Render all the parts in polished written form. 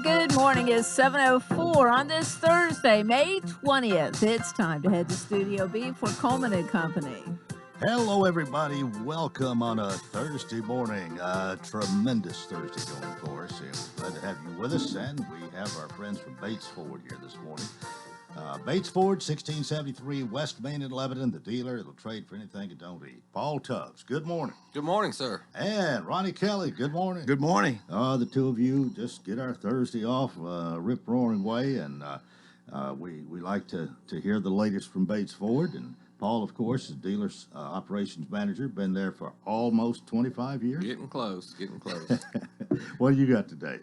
Good morning. It's 7:04 on this Thursday, May 20th. It's time to head to Studio B for Coleman and Company. Hello, everybody. Welcome on a Thursday morning. Tremendous Thursday going for us. And we're glad to have you with us. And we have our friends from Bates Ford here this morning. Bates Ford, 1673 West Main in Lebanon, the dealer. It'll trade for anything it don't eat. Paul Tubbs, good morning. Good morning, sir. And Ronnie Kelly, good morning. Good morning. The two of you just get our Thursday off rip-roaring way. And we like to hear the latest from Bates Ford. And Paul, of course, is dealer's operations manager. Been there for almost 25 years. Getting close. What do you got today?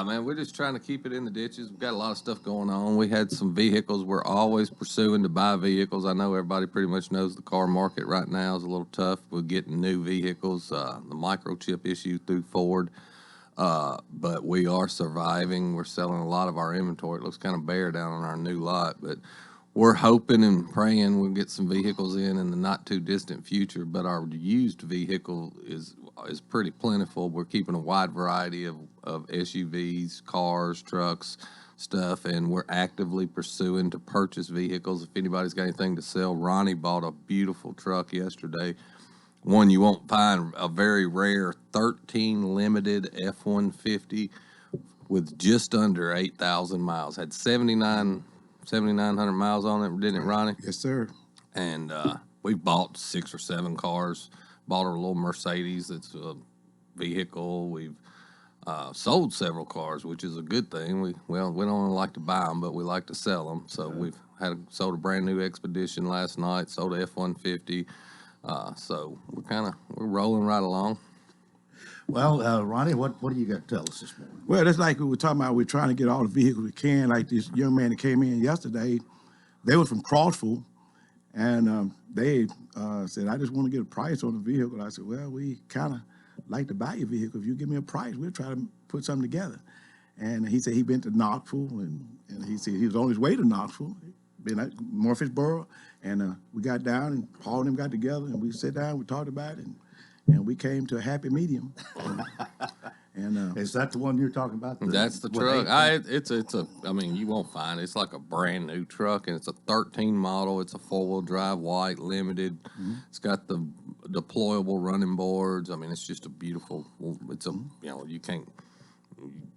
Man, we're just trying to keep it in the ditches. We've got a lot of stuff going on. We had some vehicles. We're always pursuing to buy vehicles. I know everybody pretty much knows the car market right now is a little tough with getting new vehicles, the microchip issue through Ford. But we are surviving. We're selling a lot of our inventory. It looks kind of bare down on our new lot, but we're hoping and praying we'll get some vehicles in the not too distant future. But our used vehicle is pretty plentiful. We're keeping a wide variety of SUVs, cars, trucks, stuff, and we're actively pursuing to purchase vehicles. If anybody's got anything to sell, Ronnie bought a beautiful truck yesterday. One you won't find, a very rare 13 limited F-150 with just under 8,000 miles. Had 7,900 miles on it, didn't it, Ronnie? Yes, sir. And we bought 6 or 7 cars. Bought a little Mercedes that's a vehicle. We've sold several cars, which is a good thing. We don't only like to buy them, but we like to sell them. So we've sold a brand new Expedition last night. Sold a F-150. So we're rolling right along. Well, Ronnie, what do you got to tell us this morning? Well, it's like we were talking about. We're trying to get all the vehicles we can. Like this young man that came in yesterday, they was from Crossville, and they said, "I just want to get a price on the vehicle." I said, "Well, we kind of like to buy your vehicle. If you give me a price, we'll try to put something together." And he said he been to Knoxville, and he said he was on his way to Knoxville, been at Murfreesboro, and we got down, and Paul and them got together, and we sat down, we talked about it, and we came to a happy medium. And Is that the one you're talking about? That's the truck. I mean, you won't find it. It's like a brand new truck, and it's a 13 model. It's a 4-wheel drive, white, limited. Mm-hmm. It's got the deployable running boards. I mean, it's just a beautiful. It's a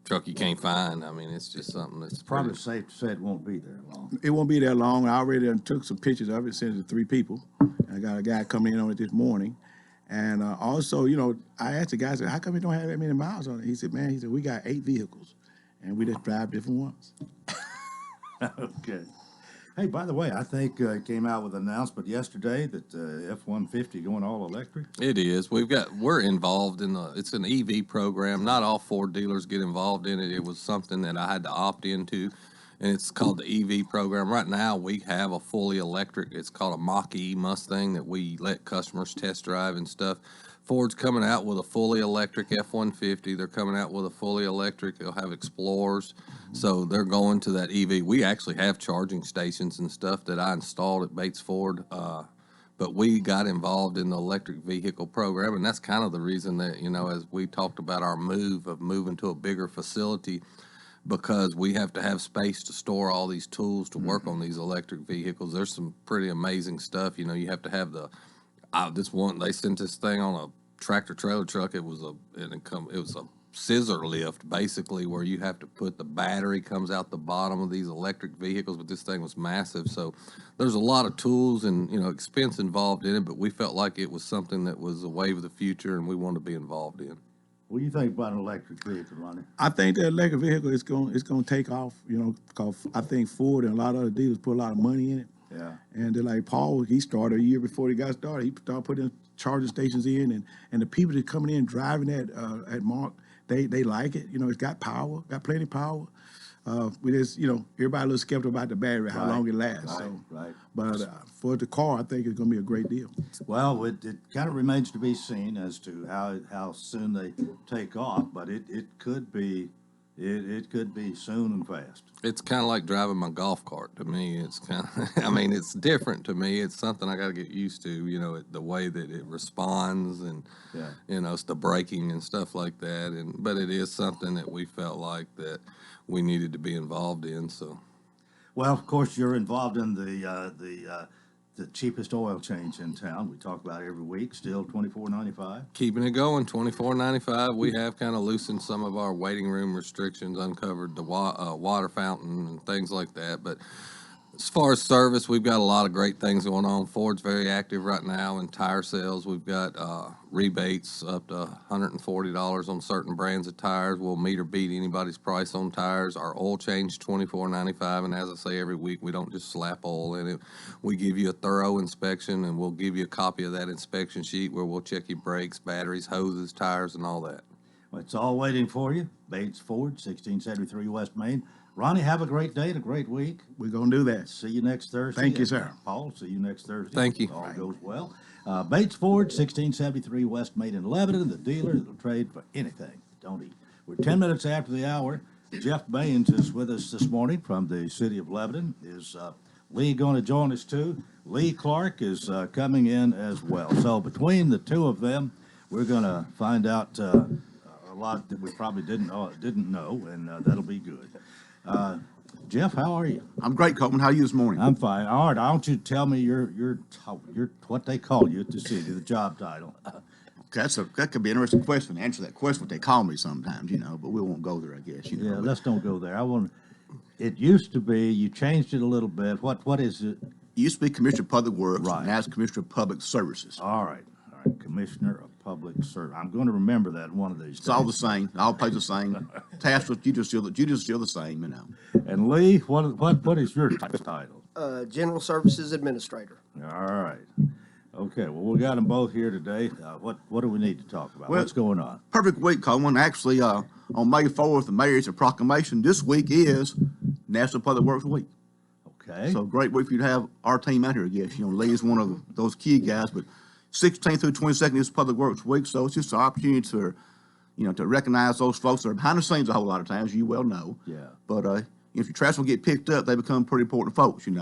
truck you can't find. I mean, it's just something that's probably safe to say it won't be there long. It won't be there long. I already took some pictures of it, sent it to 3 people. I got a guy coming in on it this morning. And also, I asked the guy, I said, "How come you don't have that many miles on it?" He said, "Man," we got 8 vehicles, and we just drive different ones. Okay. Hey, by the way, I think it came out with an announcement yesterday that F-150 going all electric. It is. We're involved in it's an EV program. Not all Ford dealers get involved in it. It was something that I had to opt into. And it's called the EV program. Right now, we have a fully electric. It's called a Mach-E Mustang that we let customers test drive and stuff. Ford's coming out with a fully electric F-150. They're coming out with a fully electric. They'll have Explorers. So they're going to that EV. We actually have charging stations and stuff that I installed at Bates Ford. But we got involved in the electric vehicle program. And that's kind of the reason that, as we talked about our moving to a bigger facility, because we have to have space to store all these tools to work on these electric vehicles. There's some pretty amazing stuff. You have to have they sent this thing on a tractor trailer truck. It was a scissor lift, basically, where you have to put the battery comes out the bottom of these electric vehicles, but this thing was massive. So there's a lot of tools and, expense involved in it, but we felt like it was something that was a wave of the future and we wanted to be involved in. What do you think about an electric vehicle, Ronnie? I think the electric vehicle is going to take off, because I think Ford and a lot of other dealers put a lot of money in it. Yeah. And they're like Paul, he started a year before he got started. He started putting charging stations in, and the people that coming in driving at Mark, they like it. It's got power, got plenty of power. We just, everybody a little skeptical about the battery, how long it lasts. Right. But for the car, I think it's going to be a great deal. Well, it kind of remains to be seen as to how soon they take off, but it could be It could be soon and fast. It's kind of like driving my golf cart to me. It's kind of, I mean, it's different to me. It's something I got to get used to, the way that it responds and, Yeah. it's the braking and stuff like that. But it is something that we felt like that we needed to be involved in. So, Well, of course, you're involved in the cheapest oil change in town. We talk about it every week. Still $24.95. keeping it going, $24.95. We have kind of loosened some of our waiting room restrictions, uncovered the water fountain and things like that. But as far as service, we've got a lot of great things going on. Ford's very active right now in tire sales. We've got rebates up to $140 on certain brands of tires. We'll meet or beat anybody's price on tires. Our oil change $24.95, and as I say every week, we don't just slap oil in it. We give you a thorough inspection, and we'll give you a copy of that inspection sheet where we'll check your brakes, batteries, hoses, tires, and all that. Well, it's all waiting for you. Bates Ford, 1673 West Main. Ronnie, have a great day and a great week. We're going to do that. See you next Thursday. Thank you, sir. Paul, see you next Thursday. Thank you. All goes well. Bates Ford, 1673 West Main in Lebanon, the dealer that'll trade for anything. Don't eat. We're 10 minutes after the hour. Jeff Baines is with us this morning from the city of Lebanon. Is Lee going to join us too? Lee Clark is coming in as well. So between the two of them, we're going to find out a lot that we probably didn't know, and that'll be good. Jeff, how are you? I'm great, Coleman. How are you this morning? I'm fine. All right, I want you to tell me your what they call you at the city, the job title. Okay, that could be an interesting question. To answer that question, what they call me sometimes, but we won't go there, I guess. Yeah, let's don't go there. It used to be, you changed it a little bit. What is it? It used to be Commissioner of Public Works, Right. and now it's Commissioner of Public Services. All right, Commissioner of Public Service. I'm going to remember that one of these It's all the same. All plays the same. Tasks with you just still the same, And Lee, what is your title? General Services Administrator. All right. Okay, well, we got them both here today. What do we need to talk about? Well, What's going on? Perfect week, Coleman. Actually, on May 4th, the mayor issued a proclamation. This week is National Public Works Week. Okay. So great week for you to have our team out here, I guess. Lee is one of those key guys, but 16th through 22nd is Public Works Week, so it's just an opportunity to, to recognize those folks that are behind the scenes a whole lot of times, you well know. Yeah. But if your trash will get picked up, they become pretty important folks, if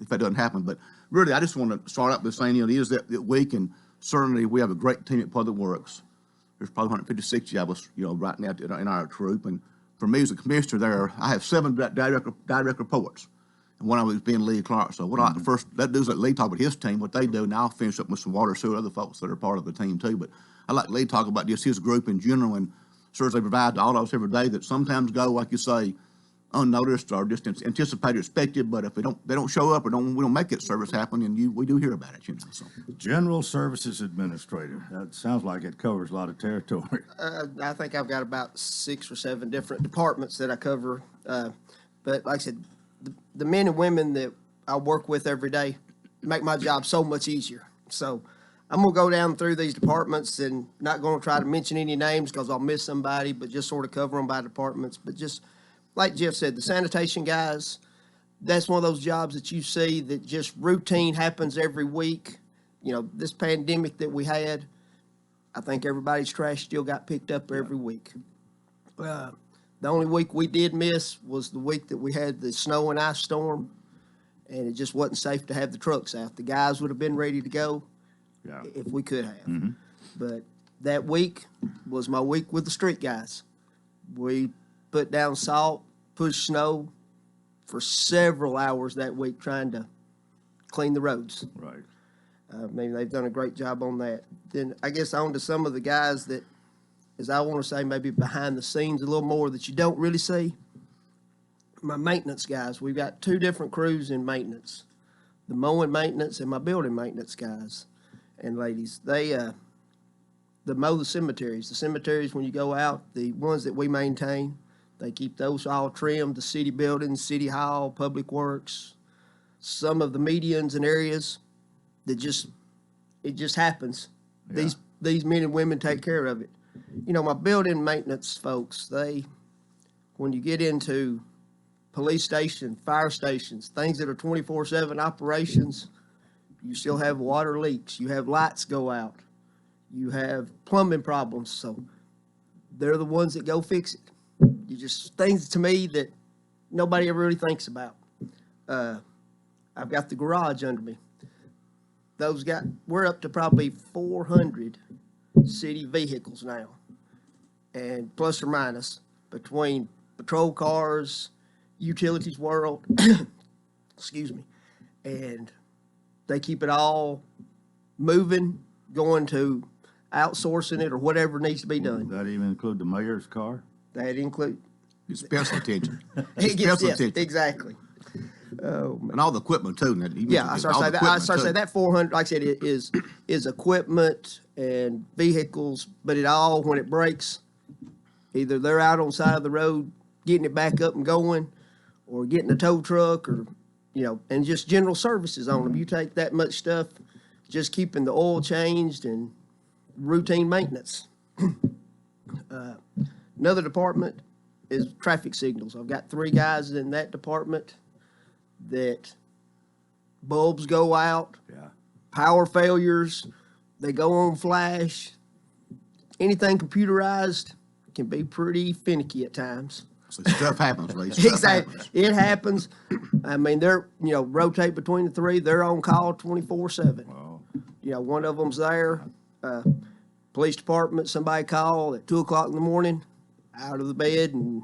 that doesn't happen. But really, I just want to start out by saying, it is that week, and certainly we have a great team at Public Works. There's probably 156 of us, right now in our troop. And for me as a commissioner I have 7 direct reports. And one of them is being Lee Clark. So what I first let do is let Lee talk about his team, what they do, and I'll finish up with some water sewer other folks that are part of the team too. But I like Lee talk about just his group in general and service they provide to all of us every day that sometimes go, like you say, unnoticed or just anticipated, expected. But if they don't show up or we don't make that service happen, and we do hear about it, So. General Services Administrator. That sounds like it covers a lot of territory. I think I've got about 6 or 7 different departments that I cover. But like I said, the men and women that I work with every day make my job so much easier. So I'm going to go down through these departments and not going to try to mention any names because I'll miss somebody, but just sort of cover them by departments. But just like Jeff said, the sanitation guys, that's one of those jobs that you see that just routine happens every week. This pandemic that we had, I think everybody's trash still got picked up every week. The only week we did miss was the week that we had the snow and ice storm, and it just wasn't safe to have the trucks out. The guys would have been ready to go if we could have. Mm-hmm. But that week was my week with the street guys. We put down salt, pushed snow for several hours that week trying to clean the roads. Right. They've done a great job on that. Then I guess on to some of the guys that, as I want to say, maybe behind the scenes a little more that you don't really see. My maintenance guys, we've got 2 different crews in maintenance, the mowing maintenance and my building maintenance guys and ladies. They mow the cemeteries. The cemeteries, when you go out, the ones that we maintain, they keep those all trimmed, the city buildings, city hall, public works, some of the medians and areas that it just happens. Yeah. These men and women take care of it. My building maintenance folks, when you get into police station, fire stations, things that are 24/7 operations, you still have water leaks, you have lights go out, you have plumbing problems, so they're the ones that go fix it. You just things to me that nobody ever really thinks about. I've got the garage under me. We're up to probably 400 city vehicles now, and plus or minus between patrol cars, utilities world, excuse me, and they keep it all moving, going to outsourcing it or whatever needs to be done. That even include the mayor's car? That include Special attention. it gets Special yes, attention. exactly. And all the equipment too. Yeah, I started to say that 400, like I said, it is equipment and vehicles, but it all, when it breaks, either they're out on the side of the road getting it back up and going, or getting a tow truck, or and just general services on them. You take that much stuff, just keeping the oil changed and routine maintenance. Another department is traffic signals. I've got 3 guys in that department that bulbs go out, Yeah. power failures, they go on flash. Anything computerized can be pretty finicky at times. So stuff happens, Lee. Stuff Exactly. happens. It happens. I mean, they're, rotate between the 3. They're on call 24/7. Wow. One of them's there. Police department, somebody call at 2:00 in the morning, out of the bed and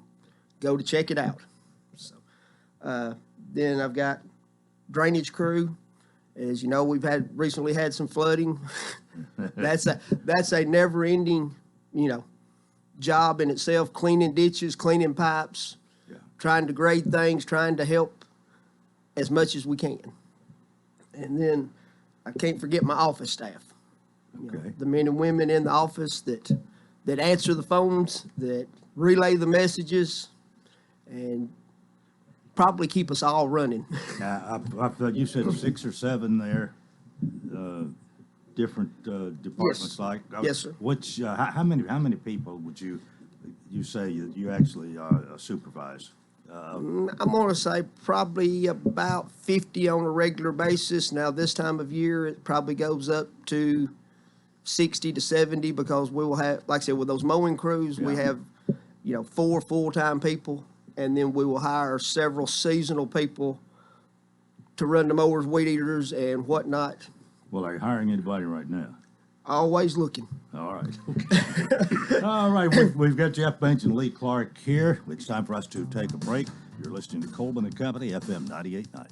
go to check it out. So, then I've got drainage crew. As you know, we've recently had some flooding. That's a never ending, job in itself, cleaning ditches, cleaning pipes, trying to grade things, trying to help as much as we can. And then I can't forget my office staff. Okay. The men and women in the office that answer the phones, that relay the messages, and probably keep us all running. I've you said 6 or 7 there, different departments. Yes. Like Yes, sir. Which how many people would you say you actually supervise? I'm going to say probably about 50 on a regular basis. Now, this time of year, it probably goes up to 60 to 70 because we will have, like I said, with those mowing crews, we have, 4 full-time people, and then we will hire several seasonal people to run the mowers, weed eaters, and whatnot. Well, are you hiring anybody right now? Always looking. All right. Okay. All right. We've got Jeff Baines and Lee Clark here. It's time for us to take a break. You're listening to Coleman and Company, FM 98.9.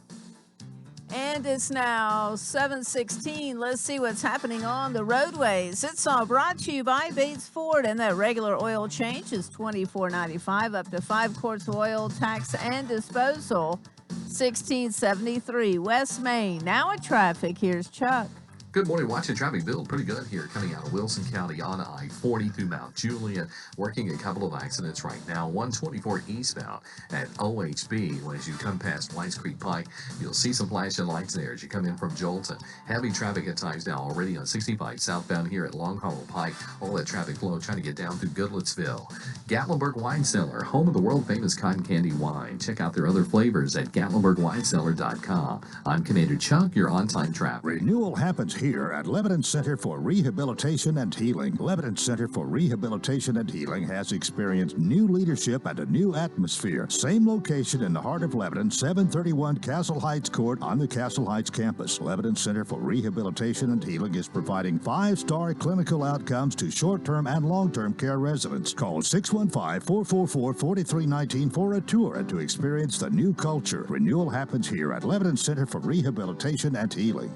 And it's now 7:16. Let's see what's happening on the roadways. It's all brought to you by Bates Ford, and that regular oil change is $24.95, up to 5 quarts of oil, tax and disposal. 1673 West Main. Now at traffic, here's Chuck. Good morning. Watching traffic build pretty good here coming out of Wilson County on I-40 through Mount Juliet. Working a couple of accidents right now. 124 eastbound at OHB. As you come past Whites Creek Pike, you'll see some flashing lights there as you come in from Jolton. Heavy traffic at times now already on 65 southbound here at Long Hollow Pike. All that traffic flow trying to get down through Goodlettsville. Gatlinburg Wine Cellar, home of the world famous cotton candy wine. Check out their other flavors at GatlinburgWineCellar.com. I'm Commander Chuck, your on-time traffic. Renewal happens here at Lebanon Center for Rehabilitation and Healing. Lebanon Center for Rehabilitation and Healing has experienced new leadership and a new atmosphere. Same location in the heart of Lebanon, 731 Castle Heights Court on the Castle Heights campus. Lebanon Center for Rehabilitation and Healing is providing 5-star clinical outcomes to short-term and long-term care residents. Call 615-444-4319 for a tour and to experience the new culture. Renewal happens here at Lebanon Center for Rehabilitation and Healing.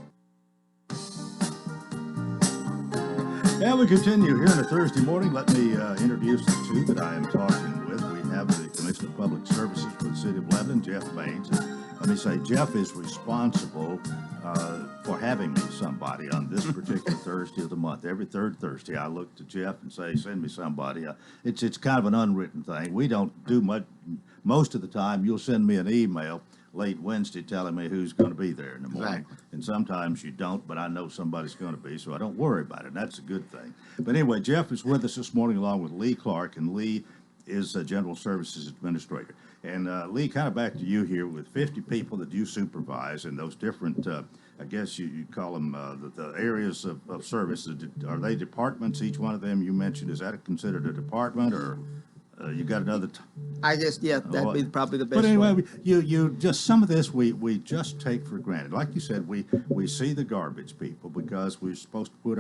And we continue here on a Thursday morning. Let me introduce the 2 that I am talking with. We have the Commissioner of Public Services for the City of Lebanon, Jeff Baines. And let me say, Jeff is responsible for having me somebody on this particular Thursday of the month. Every third Thursday, I look to Jeff and say, send me somebody. It's kind of an unwritten thing. We don't do much. Most of the time, you'll send me an email late Wednesday telling me who's going to be there in the morning. Exactly. And sometimes you don't, but I know somebody's going to be, so I don't worry about it. That's a good thing. But anyway, Jeff is with us this morning along with Lee Clark, and Lee is a General Services Administrator. And Lee, kind of back to you here with 50 people that you supervise and those different, I guess you call them the areas of service. Are they departments, each one of them you mentioned? Is that considered a department or You got another? I guess, yeah, that'd be probably the best But anyway, way. you just some of this we just take for granted. Like you said, we see the garbage people because we're supposed to put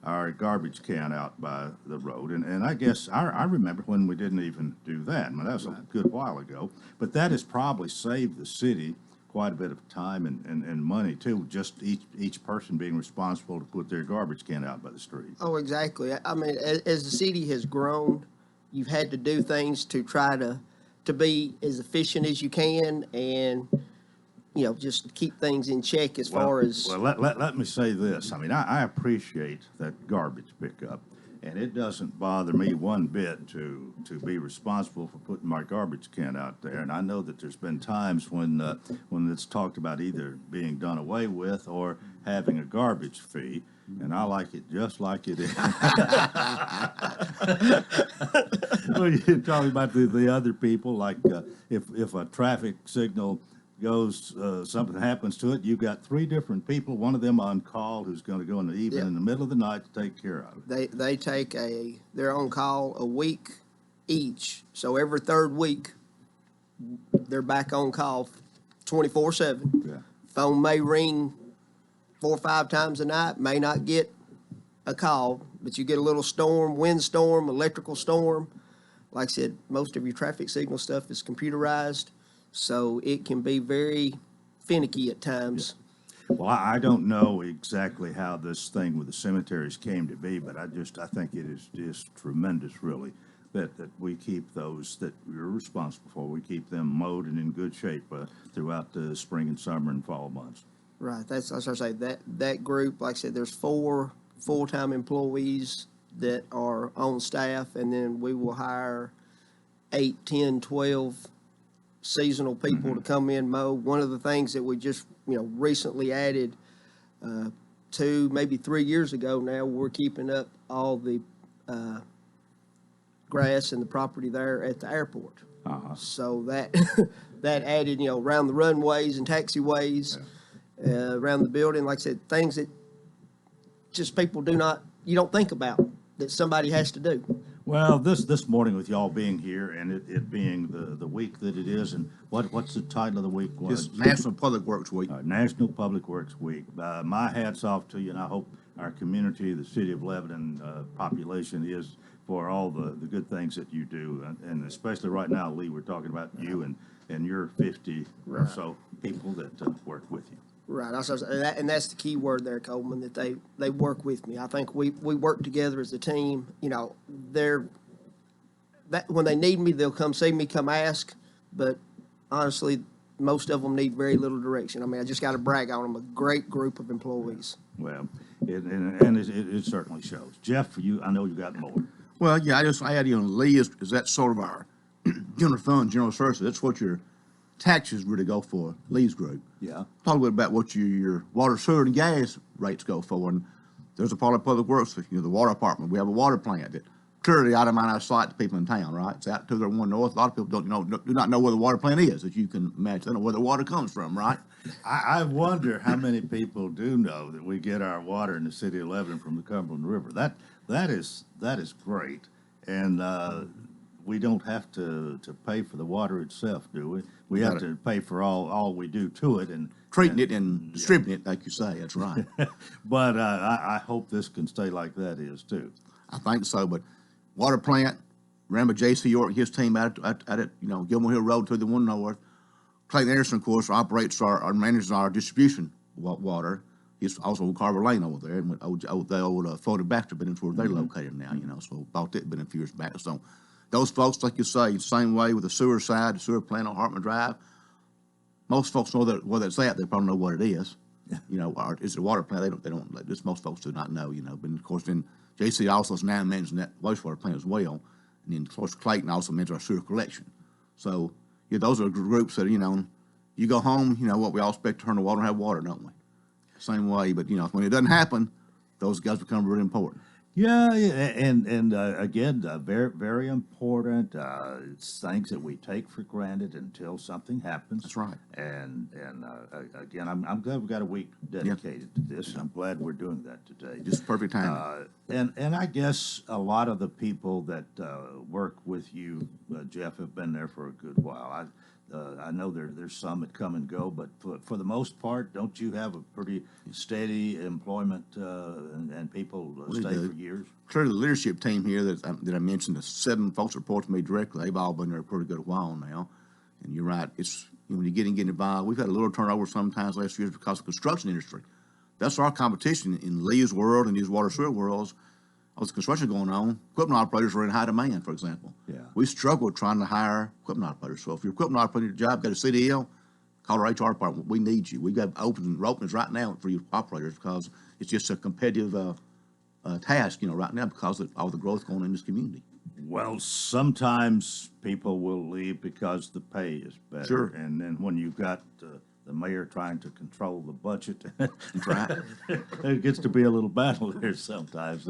our garbage can out by the road, and I guess I remember when we didn't even do that. I mean, that was a good while ago. But that has probably saved the city quite a bit of time and money too. Just each person being responsible to put their garbage can out by the street. Oh, exactly. I mean, as the city has grown, you've had to do things to try to be as efficient as you can and, just keep things in check as far as. Well, let me say this. I mean, I appreciate that garbage pickup, and it doesn't bother me one bit to be responsible for putting my garbage can out there. And I know that there's been times when it's talked about either being done away with or having a garbage fee. And I like it just like it is. Well, you're talking about the other people, like if a traffic signal goes, something happens to it, you've got 3 different people, one of them on call who's going to go in the evening in the middle of the night to take care of it. They take they're on call a week each. So every third week, they're back on call 24/7. Yeah. Phone may ring 4 or 5 times a night, may not get a call, but you get a little storm, windstorm, electrical storm. Like I said, most of your traffic signal stuff is computerized, so it can be very finicky at times. Well, I don't know exactly how this thing with the cemeteries came to be, but I think it is just tremendous, really, that we keep those that we're responsible for. We keep them mowed and in good shape throughout the spring and summer and fall months. Right, that's what I say. That group, like I said, there's 4 full-time employees that are on staff, and then we will hire 8, 10, 12 seasonal people to come in mow. One of the things that we just recently added 2, maybe 3 years ago now, we're keeping up all the grass and the property there at the airport. So that that added around the runways and taxiways. Around the building, like I said, things that just people you don't think about that somebody has to do. Well, this morning with y'all being here and it being the week that it is, and what's the title of the week? It's National Public Works Week. National Public Works Week. My hat's off to you, and I hope our community, the city of Lebanon population is for all the good things that you do, and especially right now, Lee, we're talking about you and your 50 or so people that work with you. Right, and that's the key word there, Coleman. That they work with me. I think we work together as a team. When they need me, they'll come see me, come ask. But honestly, most of them need very little direction. I mean, I just got to brag on them. A great group of employees. Well, it certainly shows. Jeff, I know you got more. Well, yeah, I had Lee is that sort of our general fund, general services. That's what your taxes really go for, Lee's group. Yeah. Talk a little about what your water, sewer, and gas rates go for. And there's a part of public works, the water department. We have a water plant that clearly out of our sight to people in town, right? It's out 201 North. A lot of people do not know where the water plant is, as you can imagine. They don't know where the water comes from, right? I wonder how many people do know that we get our water in the city of Lebanon from the Cumberland River. That is great. And we don't have to pay for the water itself, do we? We have to pay for all we do to it and treating it and distributing it, like you say. That's right. But I hope this can stay like that is too. I think so. But water plant, remember J.C. York and his team out at Gilmore Hill Road to the 1 North. Clayton Anderson, of course, operates manages our distribution water. He's also on Carver Lane over there, and the old Florida Baxter buildings where they're located now. So bought it been a few years back. So those folks, like you say, same way with the sewer side, the sewer plant on Hartman Drive. Most folks know that whether it's that, they probably know what it is. Or is it a water plant? They don't. Just most folks do not know. But of course, then J.C. also is now managing that wastewater plant as well, and then of course Clayton also manages our sewer collection. So those are groups that you go home. What we all expect to turn the water and have water, don't we? Same way, but when it doesn't happen, those guys become really important. Yeah, yeah, and again, very very important. It's things that we take for granted until something happens. That's right. Again, I'm glad we got a week dedicated to this, and I'm glad we're doing that today. Just perfect timing. And I guess a lot of the people that work with you, Jeff, have been there for a good while. I know there's some that come and go, but for the most part, don't you have a pretty steady employment and people stay do. for years? Clearly, the leadership team here that I mentioned, the 7 folks report to me directly. They've all been there a pretty good while now. And you're right. It's when you get involved, we've had a little turnover sometimes last year because of the construction industry. That's our competition in Lee's world and these water sewer worlds. All this construction going on, equipment operators are in high demand, for example. Yeah. We struggle trying to hire equipment operators. So if you're equipment operator in your job, got a CDL, call our HR department. We need you. We've got openings right now for you operators because it's just a competitive task, right now because of all the growth going on in this community. Well, sometimes people will leave because the pay is better. Sure. And then when you've got the mayor trying to control the budget, That's right. it gets to be a little battle there sometimes,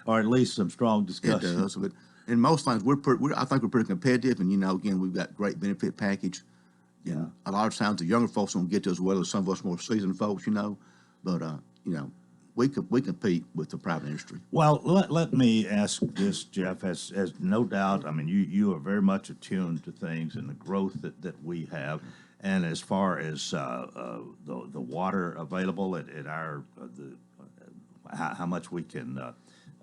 or at least some strong It discussion. does, but in most things, I think we're pretty competitive, and again, we've got great benefit package. Yeah. A lot of times, the younger folks don't get to as well as some of us more seasoned folks, but we compete with the private industry. Well, let me ask this, Jeff, as no doubt, I mean, you are very much attuned to things and the growth that we have. And as far as the water available at our, how much we can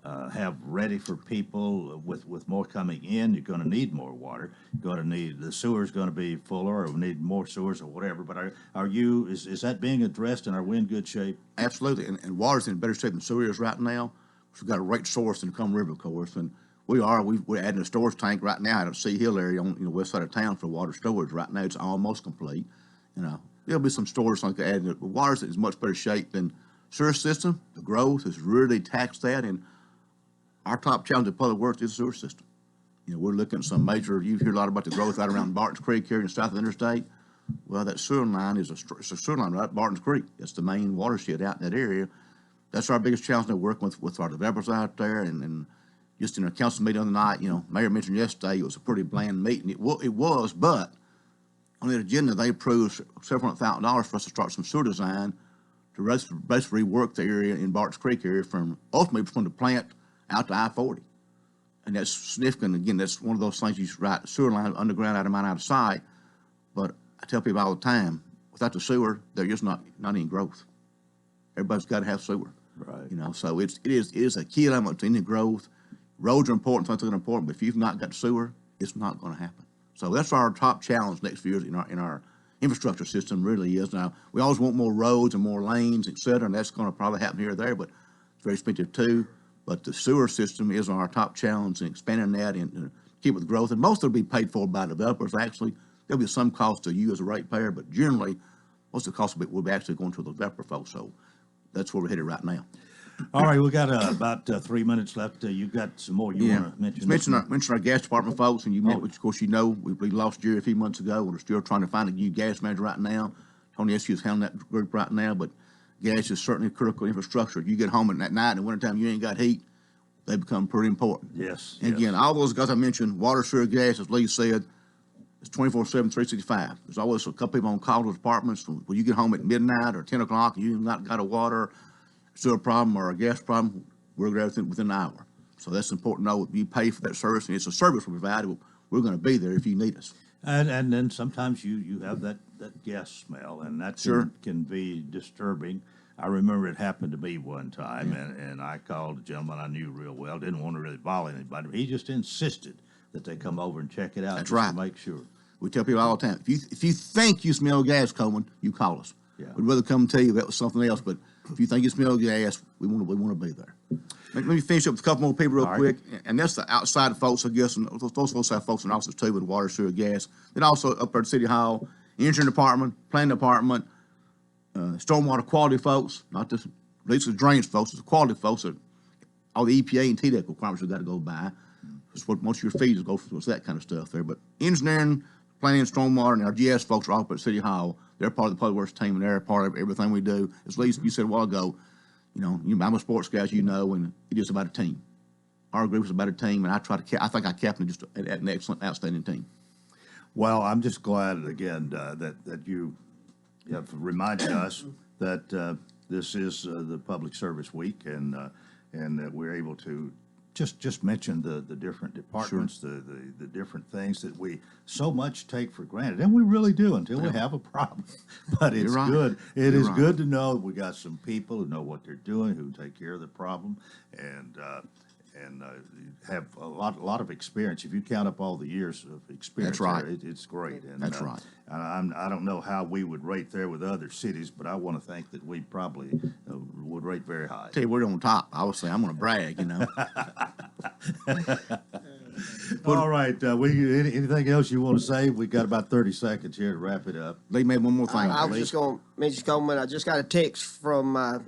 have ready for people with more coming in, you're going to need more water. You're going to need, the sewer's going to be fuller, or we need more sewers or whatever. But is that being addressed, and are we in good shape? Absolutely, and water's in better shape than sewer is right now. We've got a great source in the Coleman River, of course, and we're adding a storage tank right now out of Sea Hill area on the west side of town for water storage. Right now, it's almost complete. There'll be some storage like adding it. But water's in much better shape than sewer system. The growth has really taxed that, and our top challenge at Public Works is the sewer system. We're looking at some major. You hear a lot about the growth out around Barton's Creek here in the south of the interstate. Well, that sewer line is it's a sewer line right at Barton's Creek. That's the main watershed out in that area. That's our biggest challenge. We're working with our developers out there, and just in our council meeting the other night, Mayor mentioned yesterday it was a pretty bland meeting. It was, but on the agenda they approved several $100,000 for us to start some sewer design to basically rework the area in Barton's Creek area ultimately from the plant out to I-40. And that's significant. Again, that's one of those things you write sewer line underground, out of mind, out of sight. But I tell people all the time, without the sewer, there's just not any growth. Everybody's got to have sewer. Right. So it is a key element to any growth. Roads are important, things are important, but if you've not got sewer, it's not going to happen. So that's our top challenge next few years in our infrastructure system. Really is. Now we always want more roads and more lanes, et cetera, and that's going to probably happen here or there, but it's very expensive too. But the sewer system is our top challenge in expanding that and keep with growth. And most of it will be paid for by developers. Actually, there'll be some cost to you as a ratepayer, but generally, most of the cost will be actually going to the developer folks. So that's where we're headed right now. All right, we got about 3 minutes left. You got some more you want to mention? Mention our gas department folks, and which of course we lost Jerry a few months ago. We're still trying to find a new gas manager right now. Tony Eskew is handling that group right now, but gas is certainly critical infrastructure. If you get home at night in the wintertime, you ain't got heat, they become pretty important. Yes. And again, all those guys I mentioned, water, sewer, gas, as Lee said, it's 24/7, 365. There's always a couple people on call to those departments. When you get home at midnight or 10 o'clock and you've not got a water, sewer problem or a gas problem, we're there within an hour. So that's important to know. You pay for that service, and it's a service we provide. We're going to be there if you need us. And then sometimes you have that gas smell, and that can be disturbing. I remember it happened to me one time, and I called a gentleman I knew real well, didn't want to really bother anybody, but he just insisted that they come over and check it out. That's right. To make sure. We tell people all the time, if you think you smell gas, Coleman, you call us. Yeah. We'd rather come tell you that was something else, but if you think you smell gas, we want to be there. Let me finish up with a couple more people real quick, and that's the outside folks, I guess, and those outside folks in offices too, with water, sewer, gas. Then also up there at City Hall, engineering department, planning department, stormwater quality folks, not just these are drainage folks, it's the quality folks that all the EPA and TDEC requirements have got to go by. That's what most of your fees go for, that kind of stuff there. But engineering, planning, stormwater, and our GS folks are all up at City Hall. They're part of the public works team, and they're part of everything we do. As Lee, you said a while ago, I'm a sports guy, as you know, and it is about a team. Our group is about a team, and I think I captain just an excellent, outstanding team. Well, I'm just glad again that you have reminded us that this is the Public Service Week, and that we're able to just mention the different departments, the different things that we so much take for granted, and we really do until we have a problem. But it's good. It is good to know that we got some people who know what they're doing, who take care of the problem, and have a lot of experience. If you count up all the years of experience, that's right. It's great. And, that's right. I don't know how we would rate there with other cities, but I want to think that we probably would rate very high. Tell you, we're on top. I would say I'm going to brag, All right. Anything else you want to say? We got about 30 seconds here to wrap it up. Lee made one more thing. I was just going to mention, Coleman, I just got a text from my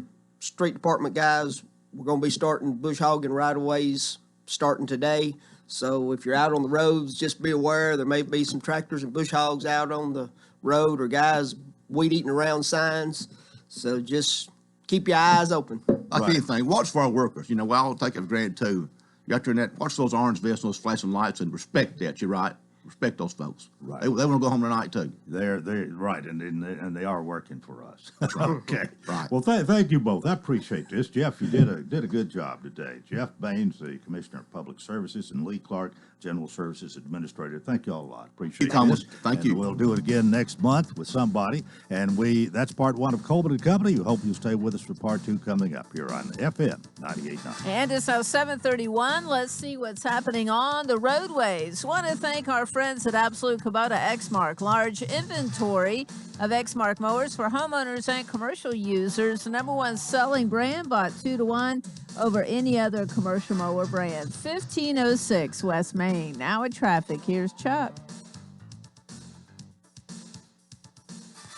street department guys. We're going to be starting bush hogging right-of-ways starting today. So if you're out on the roads, just be aware there may be some tractors and bush hogs out on the road or guys weed-eating around signs. So just keep your eyes open. Like anything, watch for our workers. We all take it for granted, too. You got your net, watch those orange vests and those flashing lights and respect that. You're right. Respect those folks. Right. They want to go home tonight, too. They're right, and they are working for us. That's right. Okay. Right. Well, thank you both. I appreciate this. Jeff, you did a good job today. Jeff Baines, the Commissioner of Public Services, and Lee Clark, General Services Administrator. Thank you all a lot. Appreciate it. Thank you. We'll do it again next month with somebody. And that's part one of Coleman and Company. We hope you'll stay with us for part two coming up here on FM 98.9. And it's now 7:31. Let's see what's happening on the roadways. Want to thank our friends at Absolute Kubota Exmark. Large inventory of Exmark mowers for homeowners and commercial users. The #1 selling brand, bought 2-to-1 over any other commercial mower brand. 1506 West Main. Now at traffic. Here's Chuck.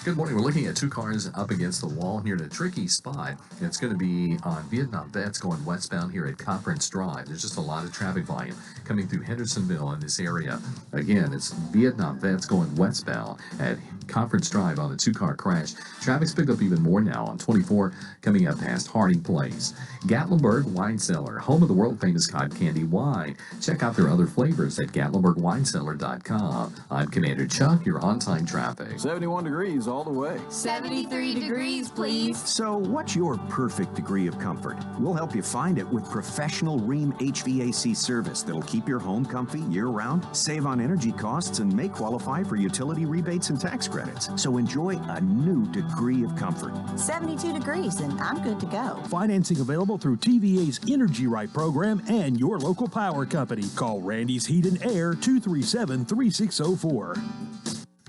Good morning. We're looking at two cars up against the wall here in a tricky spot. It's going to be on Vietnam Vets going westbound here at Conference Drive. There's just a lot of traffic volume coming through Hendersonville in this area. Again, it's Vietnam Vets going westbound at Conference Drive on a two-car crash. Traffic's picked up even more now on 24 coming up past Harding Place. Gatlinburg Wine Cellar, home of the world-famous cotton candy wine. Check out their other flavors at GatlinburgWineCellar.com. I'm Commander Chuck, your on-time traffic. 71 degrees all the way. 73 degrees, please. So what's your perfect degree of comfort? We'll help you find it with professional Rheem HVAC service that'll keep your home comfy year-round, save on energy costs, and may qualify for utility rebates and tax credits. So enjoy a new degree of comfort. 72 degrees, and I'm good to go. Financing available through TVA's Energy Right program and your local power company. Call Randy's Heat and Air 237-3604.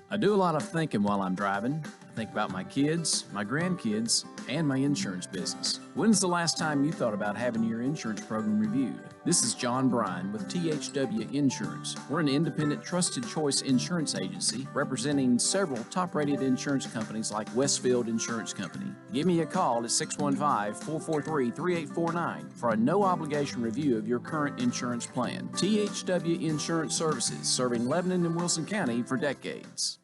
I do a lot of thinking while I'm driving. I think about my kids, my grandkids, and my insurance business. When's the last time you thought about having your insurance program reviewed? This is John Bryan with THW Insurance. We're an independent, trusted choice insurance agency representing several top-rated insurance companies like Westfield Insurance Company. Give me a call at 615-443-3849 for a no-obligation review of your current insurance plan. THW Insurance Services, serving Lebanon and Wilson County for decades.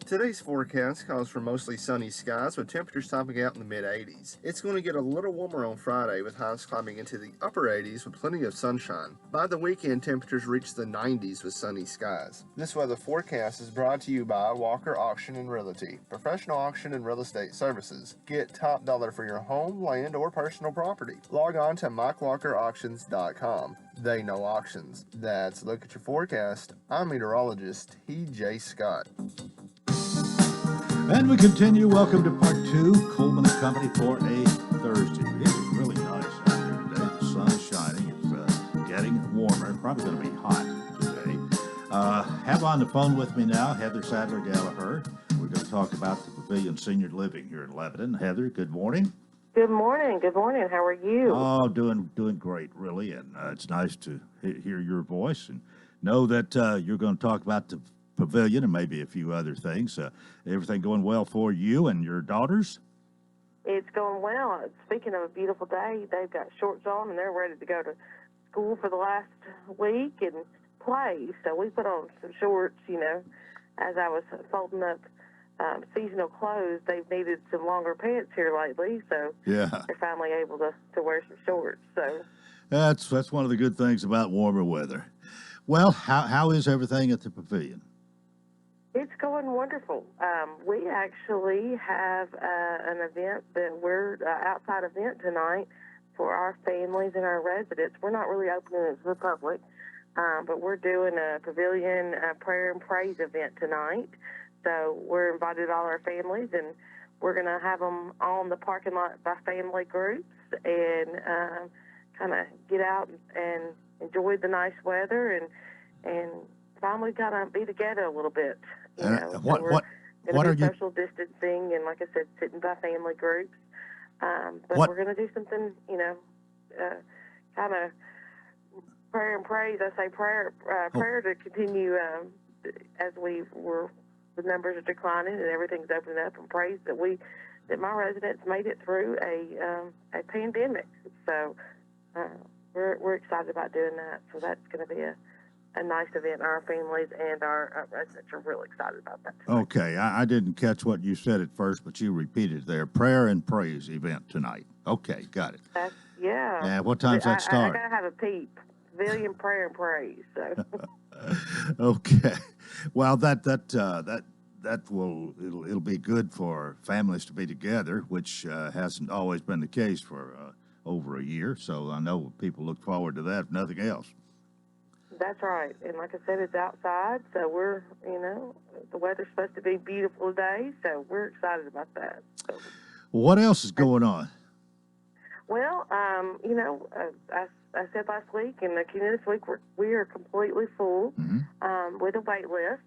Today's forecast calls for mostly sunny skies with temperatures topping out in the mid-80s. It's going to get a little warmer on Friday with highs climbing into the upper 80s with plenty of sunshine. By the weekend, temperatures reach the 90s with sunny skies. This weather forecast is brought to you by Walker Auction and Realty, professional auction and real estate services. Get top dollar for your home, land, or personal property. Log on to MikeWalkerAuctions.com. They know auctions. That's Look at Your Forecast. I'm meteorologist T.J. Scott. And we continue. Welcome to part two, Coleman and Company for a Thursday. It is really nice out there today. The sun is shining. It's getting warmer. Probably going to be hot today. Have on the phone with me now Heather Sadler Gallagher. We're going to talk about the Pavilion Senior Living here in Lebanon. Heather, good morning. Good morning. Good morning. How are you? Oh, doing great, really. And it's nice to hear your voice and know that you're going to talk about the Pavilion and maybe a few other things. Everything going well for you and your daughters? It's going well. Speaking of a beautiful day, they've got shorts on and they're ready to go to school for the last week and play. So we put on some shorts, as I was folding up seasonal clothes, they've needed some longer pants here lately, so Yeah. they're finally able to wear some shorts. So That's one of the good things about warmer weather. Well, how is everything at the pavilion? it's going wonderful. We actually have an event that we're outside event tonight for our families and our residents. We're not really opening it to the public, but we're doing a pavilion prayer and praise event tonight. So we're invited all our families, and we're going to have them on the parking lot by family groups and kind of get out and enjoy the nice weather and finally kind of be together a little bit. You know, so we're going to do social distancing and, like I said, sitting by family groups. But we're going to do something, you know, kind of prayer and praise. I say prayer to continue as the numbers are declining and everything's opening up, and praise that my residents made it through a pandemic. So we're excited about doing that. So that's going to be a nice event. Our families and our residents are really excited about that. Okay, I didn't catch what you said at first, but you repeated there. Prayer and praise event tonight. Okay, got it. Yeah. And what time's that start? I gotta have a peep. Pavilion prayer and praise. So. Okay. Well, it'll be good for families to be together, which hasn't always been the case for over a year. So I know people look forward to that, if nothing else. That's right. And like I said, it's outside, so we're, you know, the weather's supposed to be beautiful today, so we're excited about that. So. What else is going on? Well, you know, I said last week and again this week we are completely full with a wait list,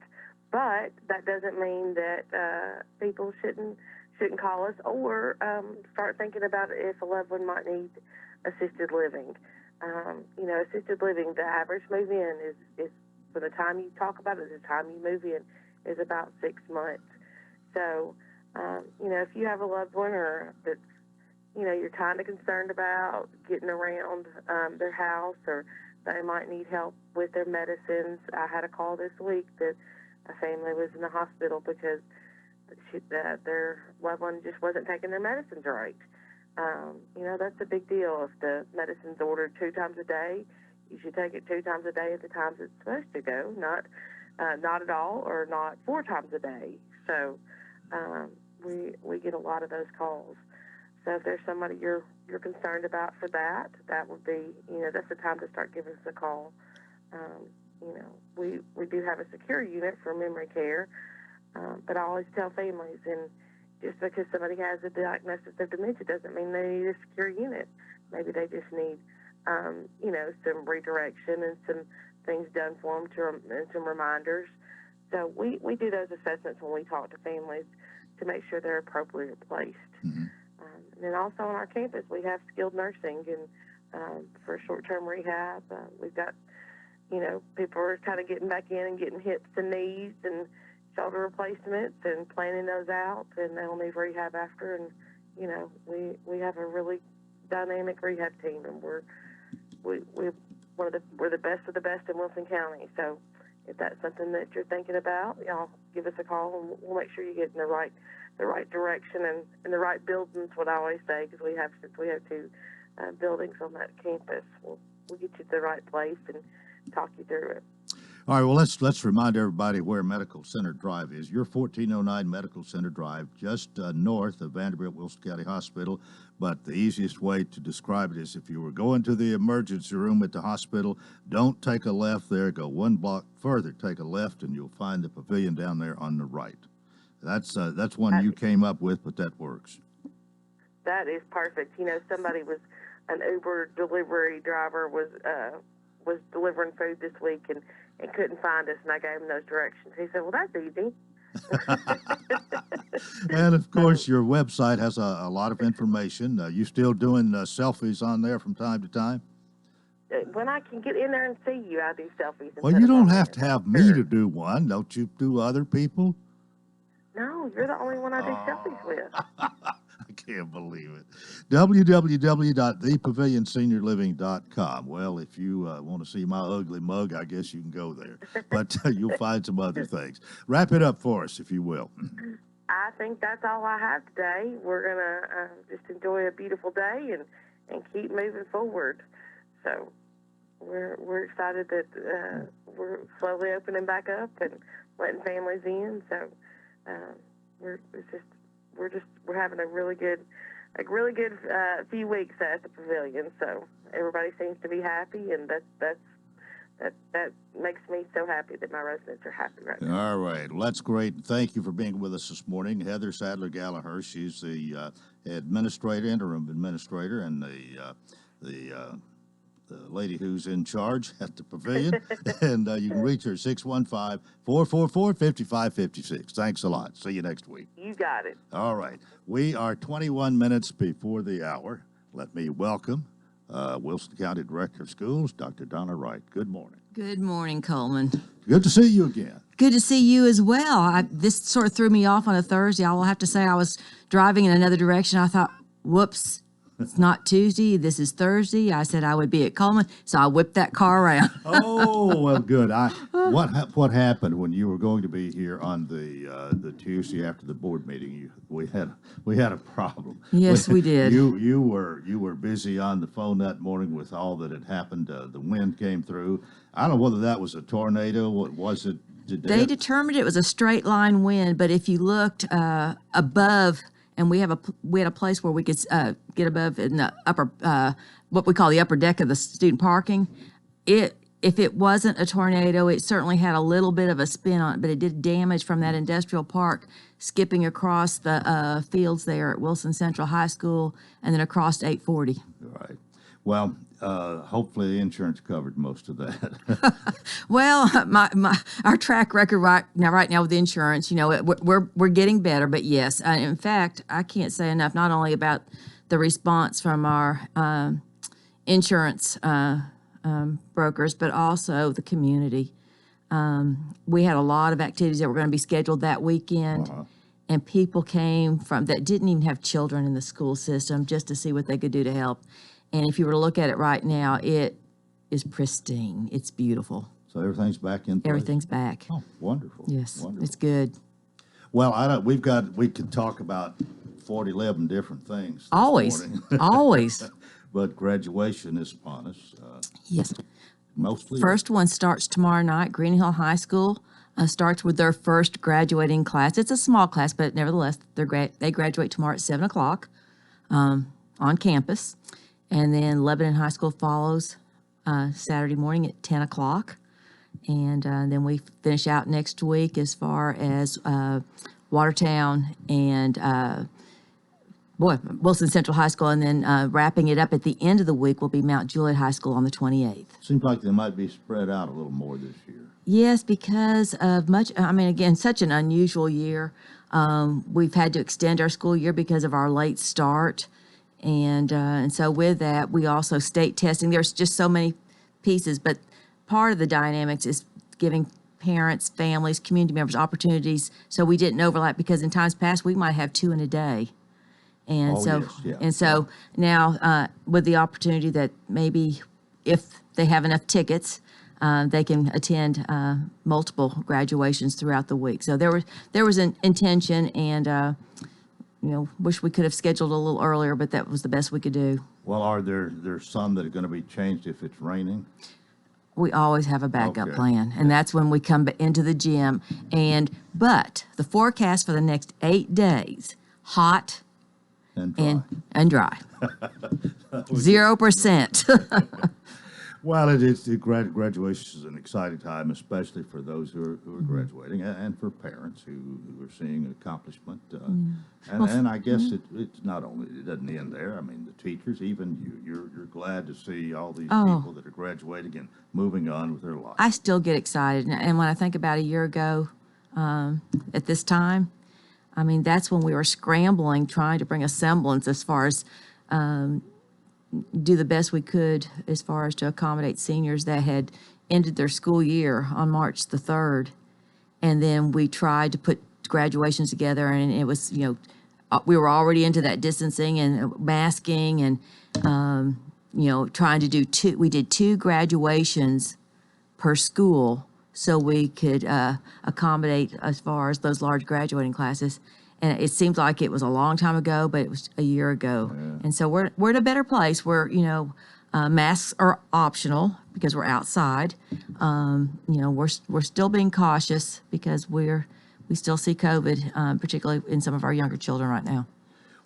but that doesn't mean that people shouldn't call us or start thinking about if a loved one might need assisted living. You know, assisted living, the average move-in is from the time you talk about it to the time you move in is about 6 months. So, you know, if you have a loved one or that's, you know, you're kind of concerned about getting around their house or they might need help with their medicines. I had a call this week that a family was in the hospital because their loved one just wasn't taking their medicines right. You know, that's a big deal. If the medicine's ordered 2 times a day, you should take it 2 times a day at the times it's supposed to go, not at all or not 4 times a day. So we get a lot of those calls. So if there's somebody you're concerned about for that would be, you know, that's the time to start giving us a call. You know, we do have a secure unit for memory care, but I always tell families, and just because somebody has a diagnosis of dementia doesn't mean they need a secure unit. Maybe they just need, you know, some redirection and some things done for them and some reminders. So we do those assessments when we talk to families to make sure they're appropriately placed. Mm-hmm. And then also on our campus, we have skilled nursing and for short-term rehab. We've got, you know, people are kind of getting back in and getting hips and knees and shoulder replacements and planning those out, and they'll need rehab after. And you know, we have a really dynamic rehab team, and we're the best of the best in Wilson County. So if that's something that you're thinking about, y'all give us a call, and we'll make sure you get in the right direction and in the right buildings. What I always say, because we have 2 buildings on that campus, we'll get you to the right place and talk you through it. All right, well, let's remind everybody where Medical Center Drive is. You're 1409 Medical Center Drive, just north of Vanderbilt Wilson County Hospital. But the easiest way to describe it is if you were going to the emergency room at the hospital, don't take a left there. Go 1 block further, take a left, and you'll find the pavilion down there on the right. That's one you came up with, but that works. That is perfect. You know, an Uber delivery driver was delivering food this week and couldn't find us, and I gave him those directions. He said, well, that's easy. And, of course, your website has a lot of information. You still doing selfies on there from time to time? When I can get in there and see you, I do selfies. Well, you don't have to have me to do one. Don't you do other people? No, you're the only one I do selfies with. I can't believe it. www.thepavilionseniorliving.com. Well, if you want to see my ugly mug, I guess you can go there. But you'll find some other things. Wrap it up for us, if you will. I think that's all I have today. We're gonna just enjoy a beautiful day and keep moving forward. So we're excited that we're slowly opening back up and letting families in. So we're having a really good few weeks at the pavilion. So everybody seems to be happy, and that makes me so happy that my residents are happy right now. All right. Well, that's great. Thank you for being with us this morning. Heather Sadler-Gallagher, she's the administrator, interim administrator, and the lady who's in charge at the pavilion. And you can reach her at 615-444-5556. Thanks a lot. See you next week. You got it. All right. We are 21 minutes before the hour. Let me welcome Wilson County Director of Schools, Dr. Donna Wright. Good morning. Good morning, Coleman. Good to see you again. Good to see you as well. This sort of threw me off on a Thursday. I will have to say I was driving in another direction. I thought, whoops, it's not Tuesday. This is Thursday. I said I would be at Coleman, so I whipped that car around. Oh, well, good. What happened when you were going to be here on the Tuesday after the board meeting? We had a problem. Yes, we did. You were busy on the phone that morning with all that had happened. The wind came through. I don't know whether that was a tornado. What was it? They determined it was a straight line wind, but if you looked above, and we had a place where we could get above in the upper, what we call the upper deck of the student parking. If it wasn't a tornado, it certainly had a little bit of a spin on it, but it did damage from that industrial park skipping across the fields there at Wilson Central High School and then across 840. Right. Well, hopefully the insurance covered most of that. Well, our track record right now with insurance, we're getting better. But yes, in fact, I can't say enough not only about the response from our insurance brokers, but also the community. We had a lot of activities that were going to be scheduled that weekend. And people came from that didn't even have children in the school system just to see what they could do to help. And if you were to look at it right now, it is pristine. It's beautiful. So everything's back in place? Everything's back. Oh, wonderful. Yes, wonderful. It's good. Well, we could talk about 11 different things. Always, always. But graduation is upon us. Yes. Mostly. First one starts tomorrow night. Green Hill High School starts with their first graduating class. It's a small class, but nevertheless, they graduate tomorrow at 7 o'clock on campus. And then Lebanon High School follows Saturday morning at 10 o'clock. And then we finish out next week as far as Watertown and Wilson Central High School. And then wrapping it up at the end of the week will be Mount Juliet High School on the 28th. Seems like they might be spread out a little more this year. Yes, because of such an unusual year. We've had to extend our school year because of our late start. And so with that, we also state testing. There's just so many pieces, but part of the dynamics is giving parents, families, community members opportunities so we didn't overlap, because in times past we might have 2 in a day. And so now with the opportunity that maybe if they have enough tickets, they can attend multiple graduations throughout the week. So there was an intention, and wish we could have scheduled a little earlier, but that was the best we could do. Well, are there some that are going to be changed if it's raining? We always have a backup plan, and Yeah. that's when we come into the gym. But the forecast for the next 8 days, hot And dry. and dry. 0%. Well, graduation is an exciting time, especially for those who are graduating, and for parents who are seeing accomplishment. And I guess it's not only, it doesn't end there. I mean, the teachers, even you're glad to see all these people that are graduating and moving on with their life. I still get excited, and when I think about a year ago at this time, I mean, that's when we were scrambling, trying to bring a semblance as far as do the best we could as far as to accommodate seniors that had ended their school year on March the 3rd. And then we tried to put graduations together, and it was, we were already into that distancing and masking and, trying to do we did 2 graduations per school so we could accommodate as far as those large graduating classes. And it seems like it was a long time ago, but it was a year ago. And so we're in a better place where, masks are optional because we're outside. We're still being cautious because we still see COVID, particularly in some of our younger children right now.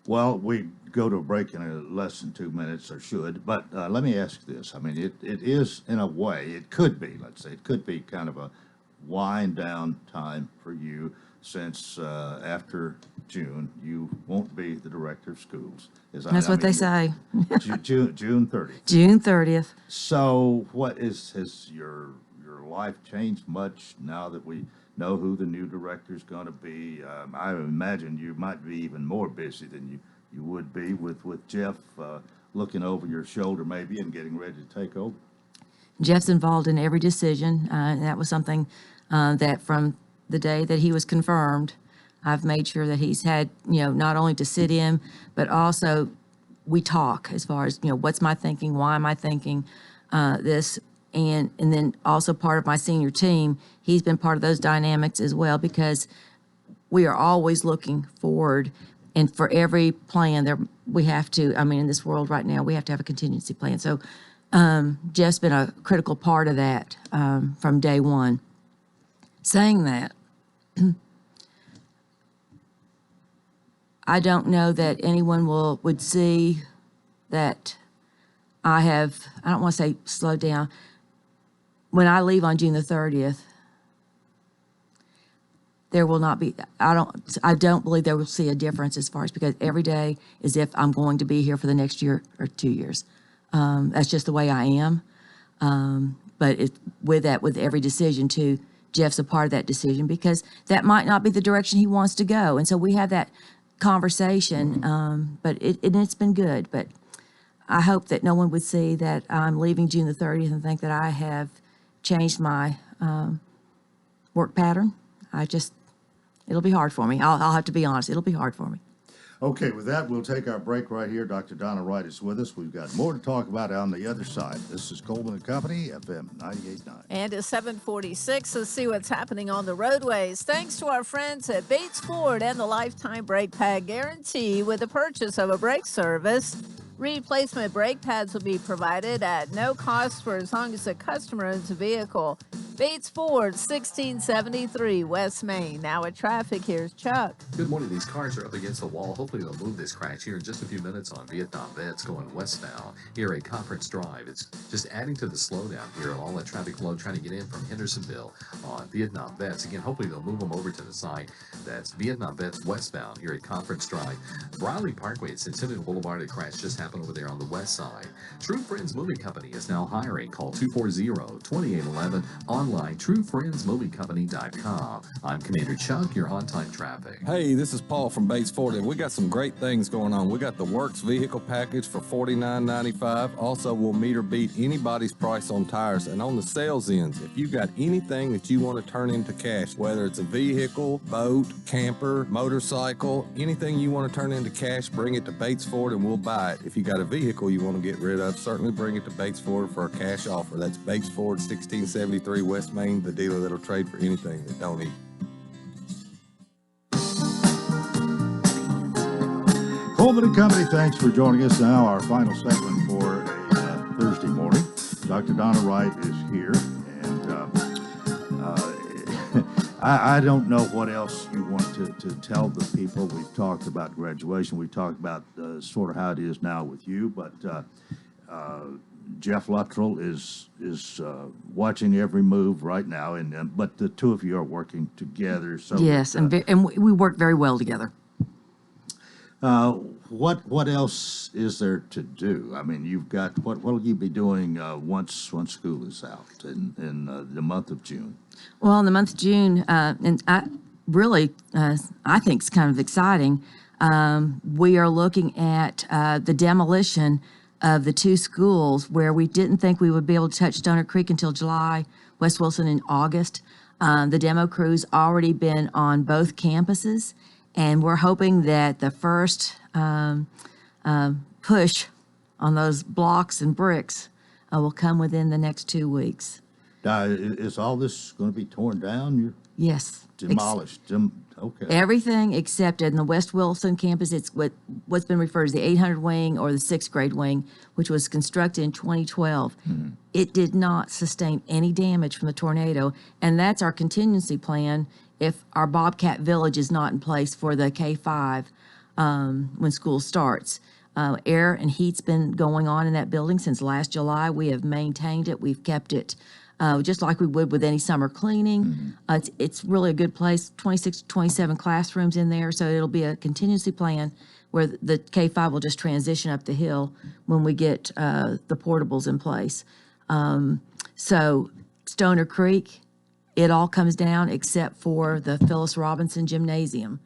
Well, we go to a break in less than 2 minutes, or should, but let me ask you this. I mean, it is, in a way, it could be, let's say, it could be kind of a wind down time for you, since after June, you won't be the director of schools. That's what they say. June 30th. June 30th. So has your life changed much now that we know who the new director is going to be? I imagine you might be even more busy than you would be with Jeff looking over your shoulder maybe and getting ready to take over. Jeff's involved in every decision, and that was something that from the day that he was confirmed, I've made sure that he's had, not only to sit in, but also we talk as far as, what's my thinking, why am I thinking this, and then also part of my senior team, he's been part of those dynamics as well, because we are always looking forward, and for every plan there, we have to, in this world right now, we have to have a contingency plan. So Jeff's been a critical part of that from day one. Saying that, I don't know that anyone would see that I don't want to say slowed down. When I leave on June the 30th, there will not be, I don't believe they will see a difference as far as, because every day is if I'm going to be here for the next year or 2 years. That's just the way I am. But with every decision too, Jeff's a part of that decision, because that might not be the direction he wants to go. And so we have that conversation, but it's been good. But I hope that no one would see that I'm leaving June the 30th and think that I have changed my work pattern. It'll be hard for me. I'll have to be honest. It'll be hard for me. Okay, with that, we'll take our break right here. Dr. Donna Wright is with us. We've got more to talk about on the other side. This is Coleman & Company, FM 98.9. And it's 7:46. Let's see what's happening on the roadways. Thanks to our friends at Bates Ford and the Lifetime Brake Pad Guarantee. With the purchase of a brake service, replacement brake pads will be provided at no cost for as long as the customer owns a vehicle. Bates Ford, 1673 West Main. Now at traffic, here's Chuck. Good morning. These cars are up against the wall. Hopefully they'll move this crash here in just a few minutes on Vietnam Vets going westbound here at Conference Drive. It's just adding to the slowdown here. All that traffic flow trying to get in from Hendersonville on Vietnam Vets. Again, hopefully they'll move them over to the side. That's Vietnam Vets westbound here at Conference Drive. Briley Parkway at Centennial Boulevard. A crash just happened over there on the west side. True Friends Movie Company is now hiring. Call 240-2811. Online, truefriendsmoviecompany.com. I'm Commander Chuck, your on-time traffic. Hey, this is Paul from Bates Ford, and we got some great things going on. We got the Works vehicle package for $49.95. Also, we'll meet or beat anybody's price on tires. And on the sales ends, if you got anything that you want to turn into cash, whether it's a vehicle, boat, camper, motorcycle, anything you want to turn into cash, bring it to Bates Ford and we'll buy it. If you got a vehicle you want to get rid of, certainly bring it to Bates Ford for a cash offer. That's Bates Ford, 1673 West Main, the dealer that'll trade for anything that don't eat. Coleman & Company, thanks for joining us. Now our final segment for a Thursday morning. Dr. Donna Wright is here, and I don't know what else you want to tell the people. We've talked about graduation. We talked about sort of how it is now with you, but Jeff Luttrell is watching every move right now, but the two of you are working together. So yes, that, and we work very well together. What else is there to do? I mean, you've got what will you be doing once school is out in the month of June? Well, in the month of June, and I think it's kind of exciting. We are looking at the demolition of the two schools where we didn't think we would be able to touch Stoner Creek until July, West Wilson in August. The demo crew's already been on both campuses, and we're hoping that the first push on those blocks and bricks will come within the next 2 weeks. Is all this going to be torn down? Yes. Demolished. Okay. Everything except in the West Wilson campus, it's what's been referred as the 800 wing or the 6th grade wing, which was constructed in 2012. It did not sustain any damage from the tornado, and that's our contingency plan if our Bobcat Village is not in place for the K-5 when school starts. Air and heat's been going on in that building since last July. We have maintained it. We've kept it just like we would with any summer cleaning. It's really a good place, 26 to 27 classrooms in there, so it'll be a contingency plan where the K-5 will just transition up the hill when we get the portables in place. So Stoner Creek, it all comes down except for the Phyllis Robinson Gymnasium.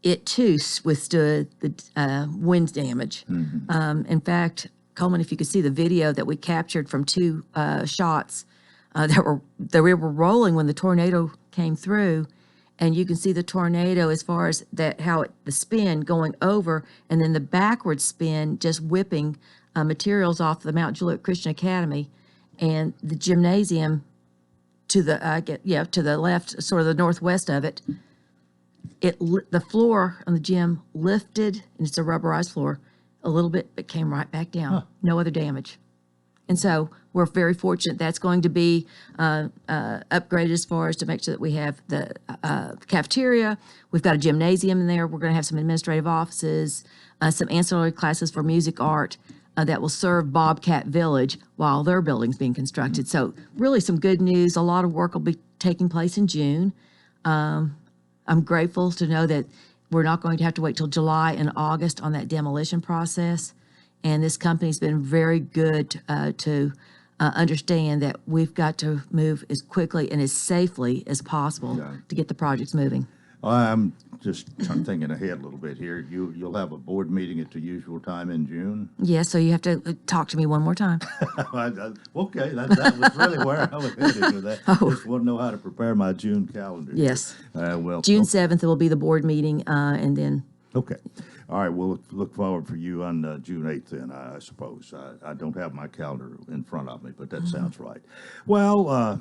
It too withstood the wind damage. In fact, Coleman, if you could see the video that we captured from two shots that we were rolling when the tornado came through, and you can see the tornado as far as that the spin going over, and then the backward spin just whipping materials off the Mount Juliet Christian Academy, and the gymnasium to the left, sort of the northwest of it. The floor on the gym lifted, and it's a rubberized floor, a little bit, but came right back down. No other damage. And so we're very fortunate that's going to be upgraded as far as to make sure that we have the cafeteria. We've got a gymnasium in there. We're going to have some administrative offices, some ancillary classes for music art that will serve Bobcat Village while their building's being constructed. So really some good news. A lot of work will be taking place in June. I'm grateful to know that we're not going to have to wait till July and August on that demolition process. And this company's been very good to understand that we've got to move as quickly and as safely as possible to get the projects moving. I'm just thinking ahead a little bit here. You'll have a board meeting at the usual time in June? Yeah, so you have to talk to me one more time. Okay, that was really where I was headed with that. Just want to know how to prepare my June calendar. Yes. Well, June 7th will be the board meeting, and then... Okay. All right, we'll look forward for you on June 8th then, I suppose. I don't have my calendar in front of me, but that sounds right. Well...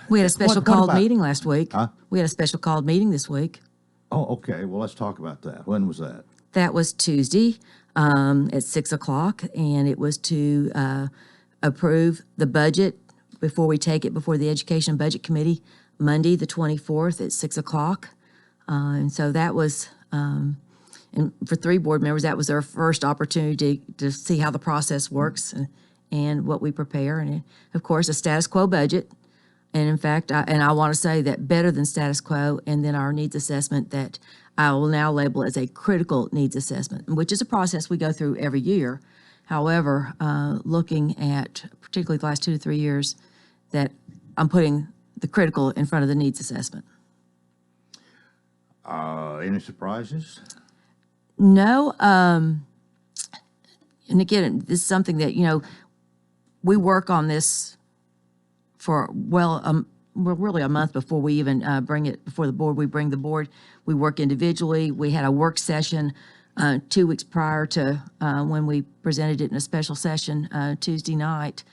we had a special called meeting last week. Huh? We had a special called meeting this week. Oh, okay. Well, let's talk about that. When was that? That was Tuesday at 6 o'clock, and it was to approve the budget before we take it before the Education Budget Committee Monday, the 24th at 6 o'clock. And so that was, and for 3 board members, that was their first opportunity to see how the process works and what we prepare. And, of course, a status quo budget. And in fact, I want to say that better than status quo, and then our needs assessment that I will now label as a critical needs assessment, which is a process we go through every year. However, looking at particularly the last 2 to 3 years, that I'm putting the critical in front of the needs assessment. Any surprises? No. And again, this is something that, we work on this for, really a month before we even bring it before the board. We bring the board, we work individually. We had a work session 2 weeks prior to when we presented it in a special session Tuesday night.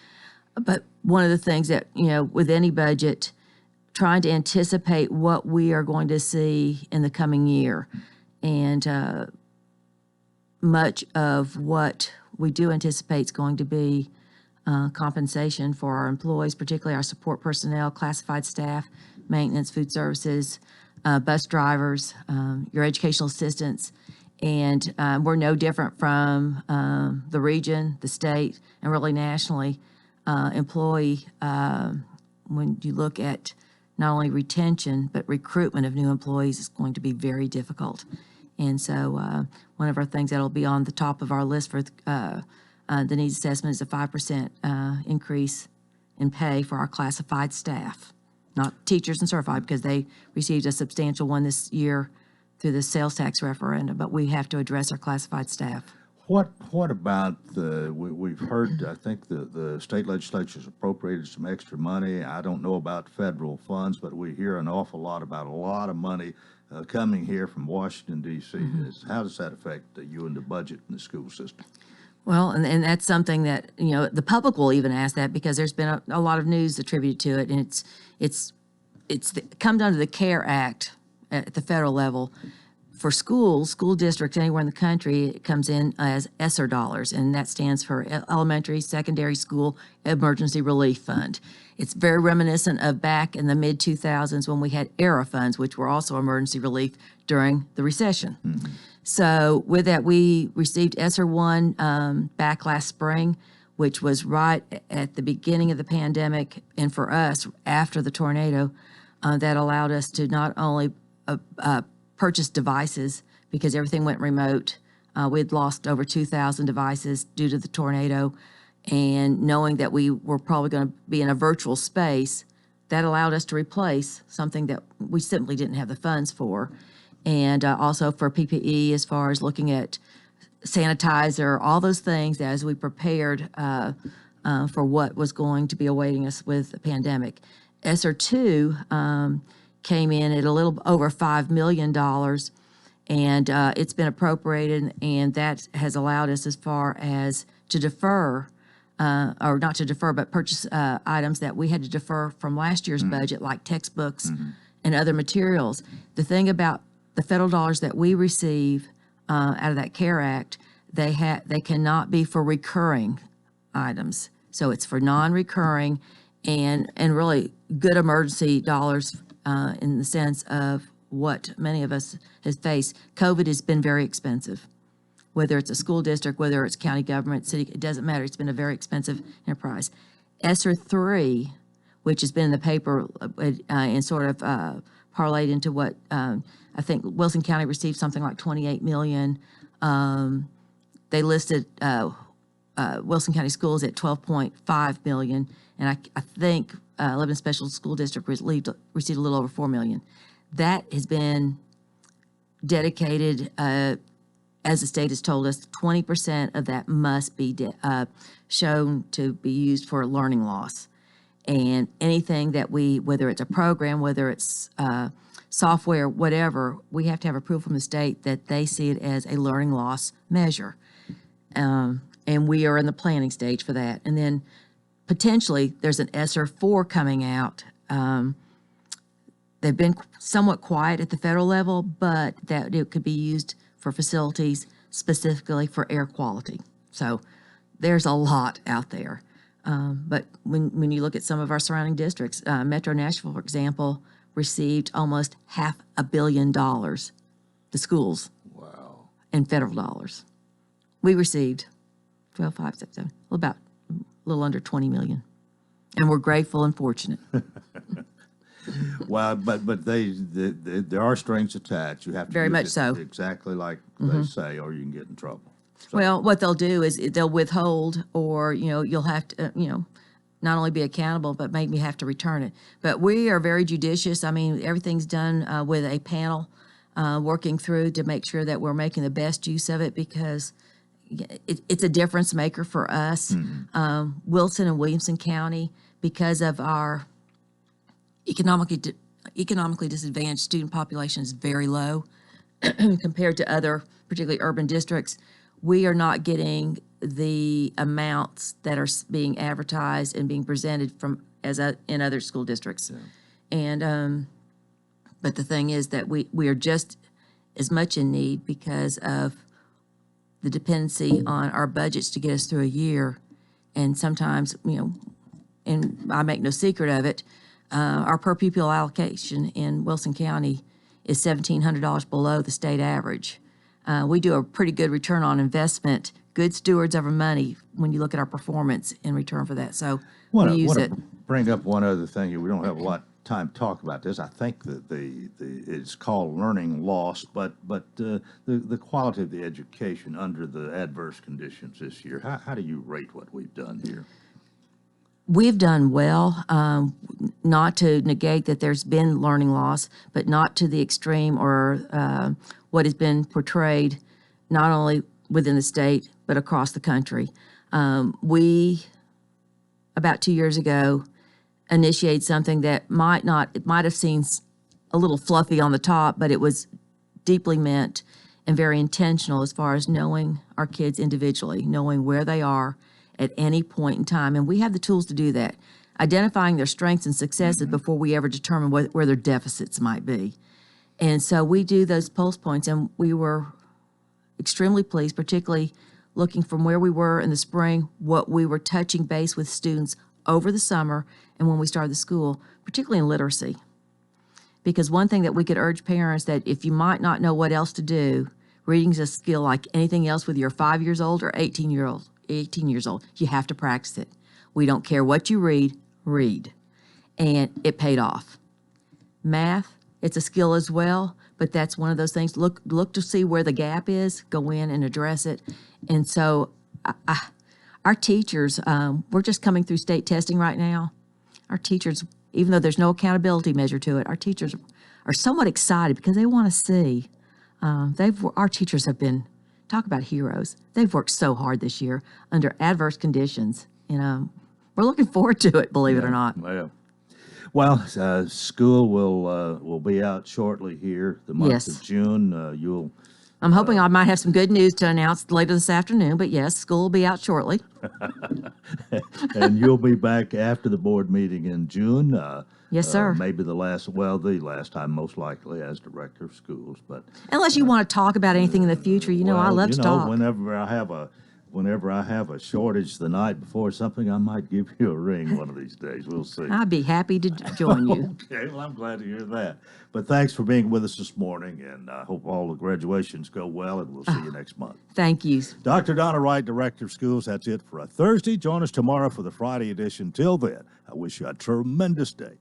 But one of the things that, with any budget, trying to anticipate what we are going to see in the coming year. And much of what we do anticipate is going to be compensation for our employees, particularly our support personnel, classified staff, maintenance, food services, bus drivers, your educational assistants. And we're no different from the region, the state, and really nationally. Employee, when you look at not only retention, but recruitment of new employees is going to be very difficult. And so one of our things that'll be on the top of our list for the needs assessment is a 5% increase in pay for our classified staff, not teachers and certified, because they received a substantial one this year through the sales tax referendum, but we have to address our classified staff. What about we've heard, I think the state legislature's appropriated some extra money. I don't know about federal funds, but we hear an awful lot about a lot of money coming here from Washington, D.C. How does that affect you and the budget in the school system? Well, and that's something that, the public will even ask that because there's been a lot of news attributed to it, and it's comes under the CARE Act at the federal level. For schools, school districts anywhere in the country, it comes in as ESSER dollars, and that stands for Elementary Secondary School Emergency Relief Fund. It's very reminiscent of back in the mid-2000s when we had ERA funds, which were also emergency relief during the recession. So with that, we received ESSER 1 back last spring, which was right at the beginning of the pandemic, and for us, after the tornado, that allowed us to not only purchase devices because everything went remote. We had lost over 2,000 devices due to the tornado, and knowing that we were probably going to be in a virtual space, that allowed us to replace something that we simply didn't have the funds for. And also for PPE, as far as looking at sanitizer, all those things as we prepared for what was going to be awaiting us with the pandemic. ESSER 2 came in at a little over $5 million, and it's been appropriated, and that has allowed us as far as to defer, or not to defer, but purchase items that we had to defer from last year's budget, like textbooks and other materials. The thing about the federal dollars that we receive out of that CARE Act, they cannot be for recurring items. So it's for non-recurring and really good emergency dollars in the sense of what many of us has faced. COVID has been very expensive. Whether it's a school district, whether it's county government, city, it doesn't matter. It's been a very expensive enterprise. ESSER 3, which has been in the paper and sort of parlayed into what I think Wilson County received something like $28 million. They listed Wilson County Schools at $12.5 million, and I think Lebanon Special School District received a little over $4 million. That has been dedicated, as the state has told us, 20% of that must be shown to be used for learning loss. And anything that whether it's a program, whether it's software, whatever, we have to have approval from the state that they see it as a learning loss measure. And we are in the planning stage for that. And then potentially there's an ESSER 4 coming out. They've been somewhat quiet at the federal level, but that it could be used for facilities specifically for air quality. So there's a lot out there. But when you look at some of our surrounding districts, Metro Nashville, for example, received almost $500 million, the schools. Wow. In federal dollars. We received 12, 5, 6, 7, about a little under 20 million. And we're grateful and fortunate. Well, but there are strings attached. You have to very much so, exactly like they say, or you can get in trouble. So. Well, what they'll do is they'll withhold, or you'll have to not only be accountable, but maybe have to return it. But we are very judicious. I mean, everything's done with a panel working through to make sure that we're making the best use of it, because it's a difference maker for us. Wilson and Williamson County, because of our economically disadvantaged student population, is very low compared to other, particularly urban districts. We are not getting the amounts that are being advertised and being presented in other school districts. Yeah. And but the thing is that we are just as much in need because of the dependency on our budgets to get us through a year. And sometimes, and I make no secret of it, our per pupil allocation in Wilson County is $1,700 below the state average. We do a pretty good return on investment, good stewards of our money when you look at our performance in return for that. So we use it. Bring up one other thing here. We don't have a lot of time to talk about this. I think that it's called learning loss, but the quality of the education under the adverse conditions this year. How do you rate what we've done here? We've done well, not to negate that there's been learning loss, but not to the extreme or what has been portrayed not only within the state, but across the country. We, about 2 years ago, initiated something that it might have seemed a little fluffy on the top, but it was deeply meant and very intentional as far as knowing our kids individually, knowing where they are at any point in time. And we have the tools to do that. identifying their strengths and successes before we ever determine where their deficits might be. And so we do those pulse points, and we were extremely pleased, particularly looking from where we were in the spring, what we were touching base with students over the summer and when we started the school, particularly in literacy. Because one thing that we could urge parents that if you might not know what else to do, reading is a skill like anything else, whether you're 5 years old or 18 years old, you have to practice it. We don't care what you read. And it paid off. Math, it's a skill as well, but that's one of those things. Look to see where the gap is, go in and address it. And so our teachers, we're just coming through state testing right now. Our teachers, even though there's no accountability measure to it, our teachers are somewhat excited because they want to see. Our teachers have been, talk about heroes. They've worked so hard this year under adverse conditions. We're looking forward to it, believe it or not. Yeah. Well, school will be out shortly here. The month of June. I'm hoping I might have some good news to announce later this afternoon, but yes, school will be out shortly. And you'll be back after the board meeting in June. Yes, sir. Maybe the last time, most likely, as director of schools. But unless you want to talk about anything in the future, I love to talk. Whenever I have a shortage the night before something, I might give you a ring one of these days. We'll see. I'd be happy to join you. Okay, well, I'm glad to hear that. But thanks for being with us this morning, and I hope all the graduations go well, and we'll see you next month. Thank you. Dr. Donna Wright, Director of Schools, that's it for a Thursday. Join us tomorrow for the Friday edition. Till then, I wish you a tremendous day.